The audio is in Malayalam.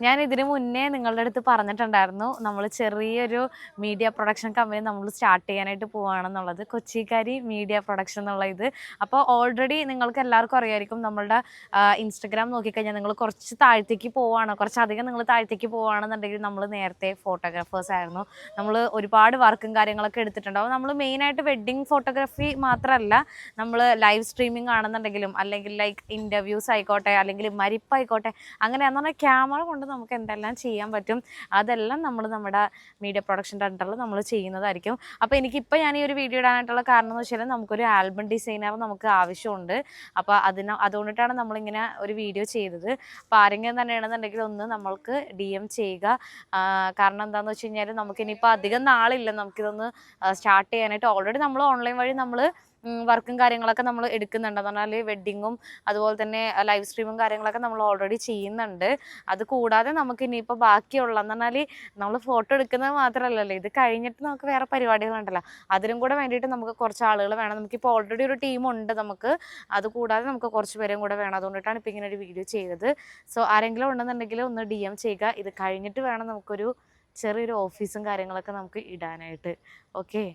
ഞാൻ ഇതിന് മുന്നേ നിങ്ങളുടെ അടുത്ത് പറഞ്ഞിട്ടുണ്ടായിരുന്നു നമ്മൾ ചെറിയൊരു മീഡിയ പ്രൊഡക്ഷൻ കമ്പനി നമ്മൾ സ്റ്റാർട്ട് ചെയ്യാനായിട്ട് പോവുകയാണെന്നുള്ളത്, കൊച്ചിക്കാരി മീഡിയ പ്രൊഡക്ഷൻ എന്നുള്ള ഇത്. അപ്പോൾ ഓൾറെഡി നിങ്ങൾക്ക് എല്ലാവർക്കും അറിയായിരിക്കും, നമ്മളുടെ ഇൻസ്റ്റഗ്രാം നോക്കിക്കഴിഞ്ഞാൽ നിങ്ങൾ കുറച്ച് താഴത്തേക്ക് പോവുകയാണ്, കുറച്ചധികം നിങ്ങൾ താഴത്തേക്ക് പോവുകയാണെന്നുണ്ടെങ്കിൽ നമ്മൾ നേരത്തെ ഫോട്ടോഗ്രാഫേഴ്സ് ആയിരുന്നു. നമ്മൾ ഒരുപാട് വർക്കും കാര്യങ്ങളൊക്കെ എടുത്തിട്ടുണ്ടാവും. നമ്മൾ മെയിനായിട്ട് വെഡ്ഡിങ് ഫോട്ടോഗ്രാഫി മാത്രമല്ല, നമ്മൾ ലൈവ് സ്ട്രീമിംഗ് ആണെന്നുണ്ടെങ്കിലും അല്ലെങ്കിൽ ലൈക്ക് ഇൻ്റർവ്യൂസ് ആയിക്കോട്ടെ അല്ലെങ്കിൽ മരിപ്പായിക്കോട്ടെ, അങ്ങനെയാണെന്ന് പറഞ്ഞാൽ ക്യാമറ കൊണ്ട് നമുക്ക് എന്തെല്ലാം ചെയ്യാൻ പറ്റും അതെല്ലാം നമ്മൾ നമ്മുടെ മീഡിയ പ്രൊഡക്ഷൻ്റെ അണ്ടറിൽ നമ്മൾ ചെയ്യുന്നതായിരിക്കും. അപ്പോൾ എനിക്കിപ്പോൾ ഞാൻ ഈ ഒരു വീഡിയോ ഇടാനായിട്ടുള്ള കാരണം എന്ന് വെച്ചാൽ നമുക്കൊരു ആൽബം ഡിസൈനർ നമുക്ക് ആവശ്യമുണ്ട്. അപ്പോൾ അതുകൊണ്ടിട്ടാണ് നമ്മളിങ്ങനെ ഒരു വീഡിയോ ചെയ്തത്. അപ്പോൾ ആരെങ്കിലും തന്നെയാണെന്നുണ്ടെങ്കിൽ ഒന്ന് നമ്മൾക്ക് DM ചെയ്യുക. കാരണം എന്താണെന്ന് വെച്ച് കഴിഞ്ഞാൽ നമുക്കിനിപ്പോൾ അധികം നാളില്ല നമുക്കിതൊന്ന് സ്റ്റാർട്ട് ചെയ്യാനായിട്ട്. ഓൾറെഡി നമ്മൾ ഓൺലൈൻ വഴി നമ്മൾ വർക്കും കാര്യങ്ങളൊക്കെ നമ്മൾ എടുക്കുന്നുണ്ട്. എന്ന് പറഞ്ഞാൽ വെഡ്ഡിങ്ങും അതുപോലെ തന്നെ ലൈവ് സ്ട്രീമും കാര്യങ്ങളൊക്കെ നമ്മൾ ഓൾറെഡി ചെയ്യുന്നുണ്ട്. അത് കൂടാതെ നമുക്ക് ഇനിയിപ്പോൾ ബാക്കിയുള്ളതെന്ന് പറഞ്ഞാൽ നമ്മൾ ഫോട്ടോ എടുക്കുന്നത് മാത്രമല്ലല്ലോ, ഇത് കഴിഞ്ഞിട്ട് നമുക്ക് വേറെ പരിപാടികളുണ്ടല്ലോ, അതിനും കൂടെ വേണ്ടിയിട്ട് നമുക്ക് കുറച്ച് ആളുകൾ വേണം. നമുക്കിപ്പോൾ ഓൾറെഡി ഒരു ടീമുണ്ട് നമുക്ക്, അത് കൂടാതെ നമുക്ക് കുറച്ച് പേരും കൂടെ വേണം. അതുകൊണ്ടിട്ടാണ് ഇപ്പോൾ ഇങ്ങനെ ഒരു വീഡിയോ ചെയ്തത്. സോ ആരെങ്കിലും ഉണ്ടെന്നുണ്ടെങ്കിൽ ഒന്ന് DM ചെയ്യുക. ഇത് കഴിഞ്ഞിട്ട് വേണം നമുക്കൊരു ചെറിയൊരു ഓഫീസും കാര്യങ്ങളൊക്കെ നമുക്ക് ഇടാനായിട്ട്. ഓക്കെ.